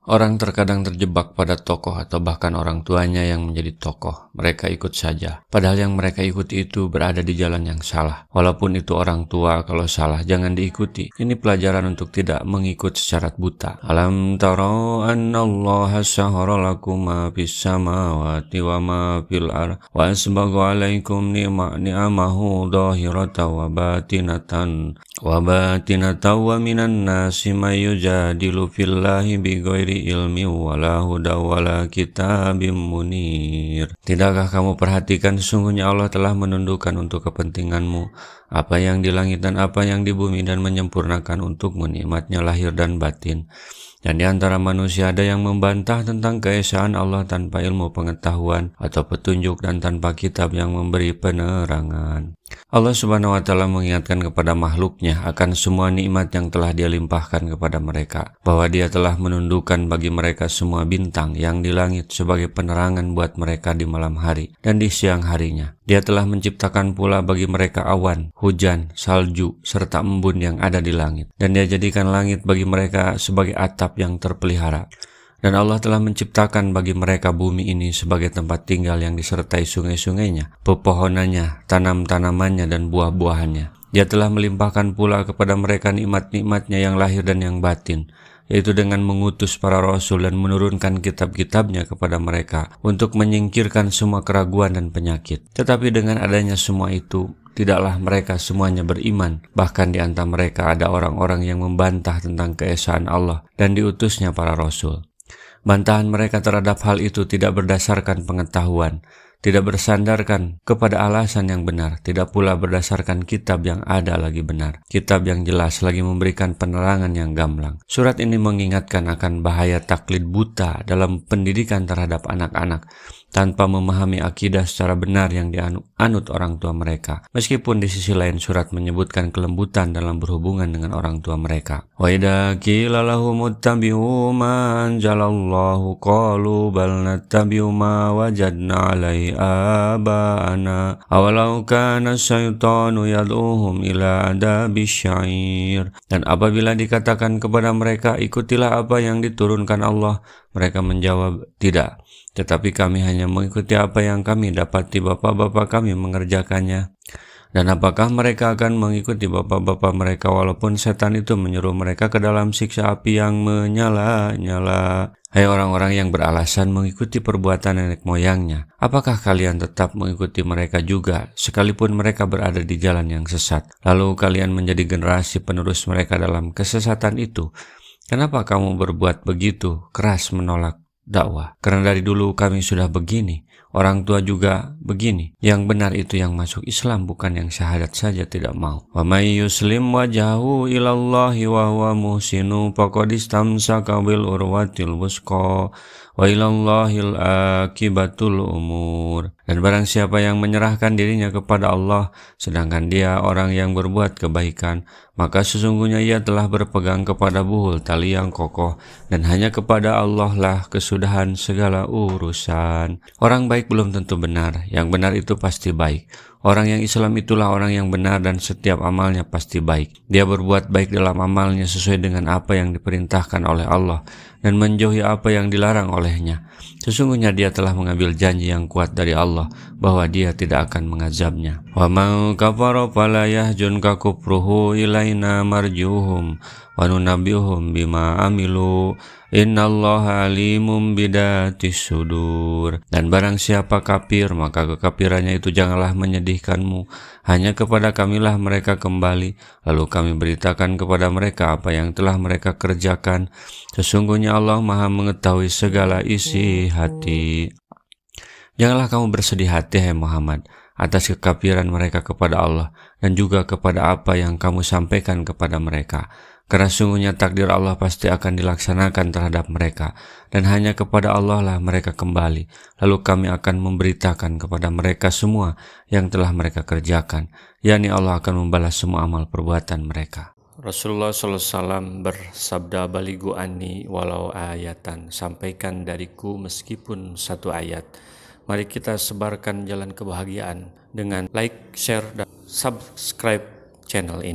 Orang terkadang terjebak pada tokoh atau bahkan orang tuanya yang menjadi tokoh. Mereka ikut saja. Padahal yang mereka ikuti itu berada di jalan yang salah. Walaupun itu orang tua, kalau salah jangan diikuti. Ini pelajaran untuk tidak mengikut secara buta. Alam taro annallaha sahara lakum ma fis samawati wa ma fil ar wa asbagha alaikum ni'amahu dhahiratan wa batinatan wa minan nasi may yujadilu fillahi bighairi ilmi wala huda wala kitabim munir. Tidakkah kamu perhatikan sesungguhnya Allah telah menundukkan untuk kepentinganmu apa yang di langit dan apa yang di bumi dan menyempurnakan untukmu nikmatnya lahir dan batin. Dan di antara manusia ada yang membantah tentang keesaan Allah tanpa ilmu pengetahuan atau petunjuk dan tanpa kitab yang memberi penerangan. Allah Subhanahu wa Ta'ala mengingatkan kepada makhluknya akan semua nikmat yang telah Dia limpahkan kepada mereka, bahwa Dia telah menundukkan bagi mereka semua bintang yang di langit sebagai penerangan buat mereka di malam hari dan di siang harinya. Dia telah menciptakan pula bagi mereka awan, hujan, salju, serta embun yang ada di langit, dan Dia jadikan langit bagi mereka sebagai atap yang terpelihara. Dan Allah telah menciptakan bagi mereka bumi ini sebagai tempat tinggal yang disertai sungai-sungainya, pepohonannya, tanam-tanamannya, dan buah-buahannya. Dia telah melimpahkan pula kepada mereka nikmat-nikmatnya yang lahir dan yang batin, yaitu dengan mengutus para rasul dan menurunkan kitab-kitabnya kepada mereka untuk menyingkirkan semua keraguan dan penyakit. Tetapi dengan adanya semua itu, tidaklah mereka semuanya beriman. Bahkan di antara mereka ada orang-orang yang membantah tentang keesaan Allah dan diutusnya para rasul. Bantahan mereka terhadap hal itu tidak berdasarkan pengetahuan, tidak bersandarkan kepada alasan yang benar, tidak pula berdasarkan kitab yang ada lagi benar, kitab yang jelas lagi memberikan penerangan yang gamblang. Surat ini mengingatkan akan bahaya taklid buta dalam pendidikan terhadap anak-anak, tanpa memahami akidah secara benar yang dianut orang tua mereka. Meskipun di sisi lain surat menyebutkan kelembutan dalam berhubungan dengan orang tua mereka. Wa idza qila lahum ittabi'u ma anzalallahu qalu bal nattabi'u ma wajadna 'alaihi aba'ana awalau kana syaitanu yad'uhum ila adabis syair. Dan apabila dikatakan kepada mereka ikutilah apa yang diturunkan Allah, mereka menjawab tidak, tetapi kami hanya mengikuti apa yang kami dapati bapak-bapak kami mengerjakannya. Dan apakah mereka akan mengikuti bapak-bapak mereka walaupun setan itu menyuruh mereka ke dalam siksa api yang menyala-nyala? Hai orang-orang yang beralasan mengikuti perbuatan nenek moyangnya, apakah kalian tetap mengikuti mereka juga sekalipun mereka berada di jalan yang sesat? Lalu kalian menjadi generasi penerus mereka dalam kesesatan itu. Kenapa kamu berbuat begitu keras menolak dakwah? Karena dari dulu kami sudah begini, orang tua juga begini. Yang benar itu yang masuk Islam, bukan yang syahadat saja tidak mau. Wa may yuslim wajhahu ilallahi wa huwa muhsinu faqad istamsaka bil urwatil wuthqa wa ilallahil akibatul umur. Dan barang siapa yang menyerahkan dirinya kepada Allah sedangkan dia orang yang berbuat kebaikan, maka sesungguhnya ia telah berpegang kepada buhul tali yang kokoh, dan hanya kepada Allah lah kesudahan segala urusan. Orang baik belum tentu benar, yang benar itu pasti baik. Orang yang Islam itulah orang yang benar dan setiap amalnya pasti baik. Dia berbuat baik dalam amalnya sesuai dengan apa yang diperintahkan oleh Allah dan menjauhi apa yang dilarang olehnya. Sesungguhnya dia telah mengambil janji yang kuat dari Allah bahwa dia tidak akan mengazabnya. Wa man kafara fala yahzunka kufruhu ilaina marjuhum wa nunabbiuhum bima amilu innallaha alimum bidatis sudur. Dan barang siapa kafir maka kekafirannya itu janganlah menyedihkanmu, hanya kepada kamilah mereka kembali, lalu kami beritakan kepada mereka apa yang telah mereka kerjakan. Sesungguhnya Allah Maha mengetahui segala isi hati. Janganlah kamu bersedih hati, hai Muhammad, atas kekafiran mereka kepada Allah dan juga kepada apa yang kamu sampaikan kepada mereka. Karena sungguhnya takdir Allah pasti akan dilaksanakan terhadap mereka, dan hanya kepada Allah lah mereka kembali. Lalu kami akan memberitakan kepada mereka semua yang telah mereka kerjakan, yakni Allah akan membalas semua amal perbuatan mereka. Rasulullah SAW bersabda, baligu anni walau ayatan, sampaikan dariku meskipun satu ayat. Mari kita sebarkan jalan kebahagiaan dengan like, share, dan subscribe channel ini.